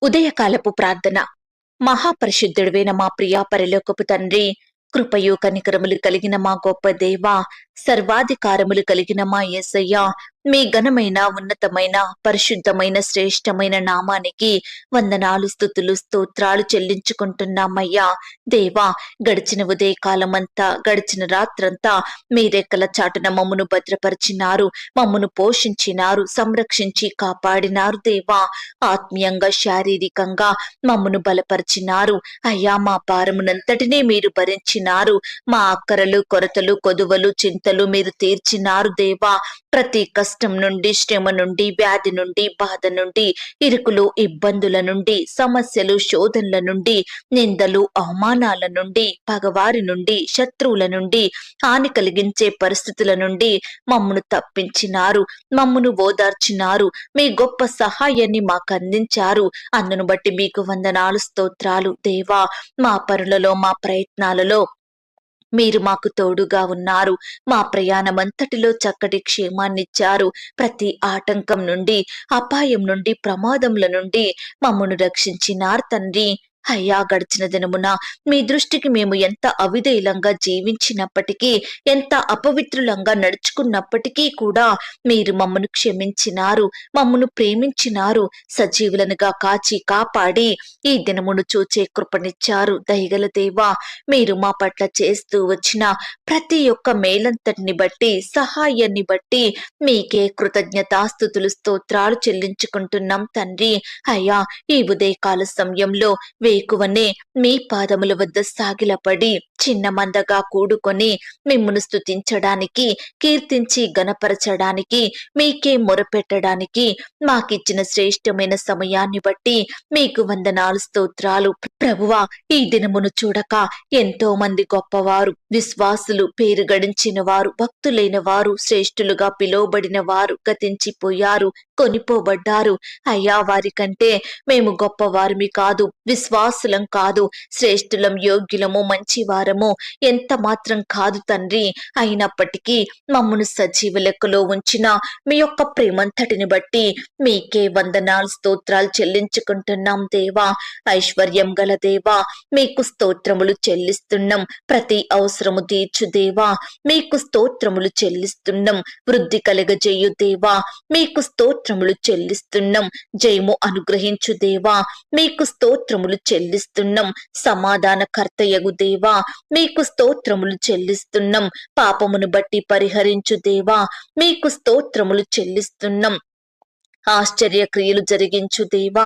ఉదయకాలపు ప్రార్థన. మహాపరిశుద్ధుడైన మా ప్రియా పరలోకపు తండ్రి, కృపయు కనికరములు కలిగిన మా గొప్ప దేవా, సర్వాధికారములు కలిగిన మా యేసయ్య, మీ ఘనమైన ఉన్నతమైన పరిశుద్ధమైన శ్రేష్టమైన నామానికి వందనాలు స్తుతులు స్తోత్రాలు చెల్లించుకుంటున్నామయ్యా. దేవా, గడిచిన ఉదయకాలమంతా గడిచిన రాత్రంతా మీ రెక్కల చాటున మమ్మను భద్రపరిచినారు, మమ్మను పోషించినారు, సంరక్షించి కాపాడినారు. దేవా, ఆత్మీయంగా శారీరకంగా మమ్మను బలపరిచినారు అయ్యా. మా భారమునంతటినీ మీరు భరించినారు. మా అక్కరలు కొరతలు కొదువలు చింతలు మీరు తీర్చినారు. దేవా, ప్రతి కష్టం నుండి శ్రమ నుండి వ్యాధి నుండి బాధ నుండి ఇరుకులు ఇబ్బందుల నుండి సమస్యలు శోధనల నుండి నిందలు అవమానాల నుండి పగవారి నుండి శత్రువుల నుండి హాని కలిగించే పరిస్థితుల నుండి మమ్మను తప్పించినారు, మమ్మను ఓదార్చినారు, మీ గొప్ప సహాయాన్ని మాకు అందించారు. అందును బట్టి మీకు వందనాలు స్తోత్రాలు. దేవా, మా పనులలో మా ప్రయత్నాలలో మీరు మాకు తోడుగా ఉన్నారు. మా ప్రయాణమంతటిలో చక్కటి క్షేమాన్నిచ్చారు. ప్రతి ఆటంకం నుండి అపాయం నుండి ప్రమాదముల నుండి మమ్మను రక్షించినారు తండ్రి. అయ్యా, గడిచిన దినమున మీ దృష్టికి మేము ఎంత అవిధేయులంగా జీవించినప్పటికీ, ఎంత అపవిత్రులంగా నడుచుకున్నప్పటికీ కూడా మీరు మమ్మను క్షమించినారు, మమ్మను ప్రేమించినారు. సజీవులనుగా కాచి కాపాడి ఈ దినమును చూచే కృపనిచ్చారు. దయగల దేవా, మీరు మా పట్ల చేస్తూ వచ్చిన ప్రతి ఒక్క మేలంతటిని బట్టి సహాయాన్ని బట్టి మీకే కృతజ్ఞతాస్తుతులు స్తోత్రాలు చెల్లించుకుంటున్నాం తండ్రి. అయ్యా, ఈ ఉదయకాల సమయంలో వేకువనే మీ పాదముల వద్ద సాగిలపడి చిన్న మందగా కూడుకొని మిమ్మును స్తుతించడానికి, కీర్తించి గణపరచడానికి, మీకే మొరపెట్టడానికి మాకిచ్చిన శ్రేష్టమైన సమయాన్ని బట్టి మీకు వందనాలు స్తోత్రాలు. ప్రభువా, ఈ దినమును చూడక ఎంతో మంది గొప్పవారు, విశ్వాసులు, పేరు గడించిన వారు, భక్తులైన వారు, శ్రేష్ఠులుగా పిలువబడిన వారు గతించిపోయారు, కొనిపోబడ్డారు. అయ్యా, వారి కంటే మేము గొప్పవారిమి కాదు, విశ్వాసులం కాదు, శ్రేష్ఠులం, యోగ్యులము, మంచివారము ఎంత మాత్రం కాదు తండ్రి. అయినప్పటికీ మమ్మను సజీవ లెక్కలో ఉంచిన మీ యొక్క ప్రేమంతటిని బట్టి మీకే వందనాలు స్తోత్రాలు చెల్లించుకుంటున్నాం దేవా. ఐశ్వర్యం గల దేవా, మీకు స్తోత్రములు చెల్లిస్తున్నాం. ప్రతి అవసరము తీర్చు దేవా, మీకు స్తోత్రములు చెల్లిస్తున్నాం. వృద్ధి కలగజేయు దేవా, మీకు స్తోత్రములు చెల్లిస్తున్నాం. జయము అనుగ్రహించు దేవా, మీకు స్తోత్రములు చెల్లిస్తున్నాం. సమాధానకర్తయగు దేవా, మీకు స్తోత్రములు చెల్లిస్తున్నాం. పాపమును బట్టి పరిహరించు దేవా, మీకు స్తోత్రములు చెల్లిస్తున్నాం. ఆశ్చర్య క్రియలు జరిగించు దేవా,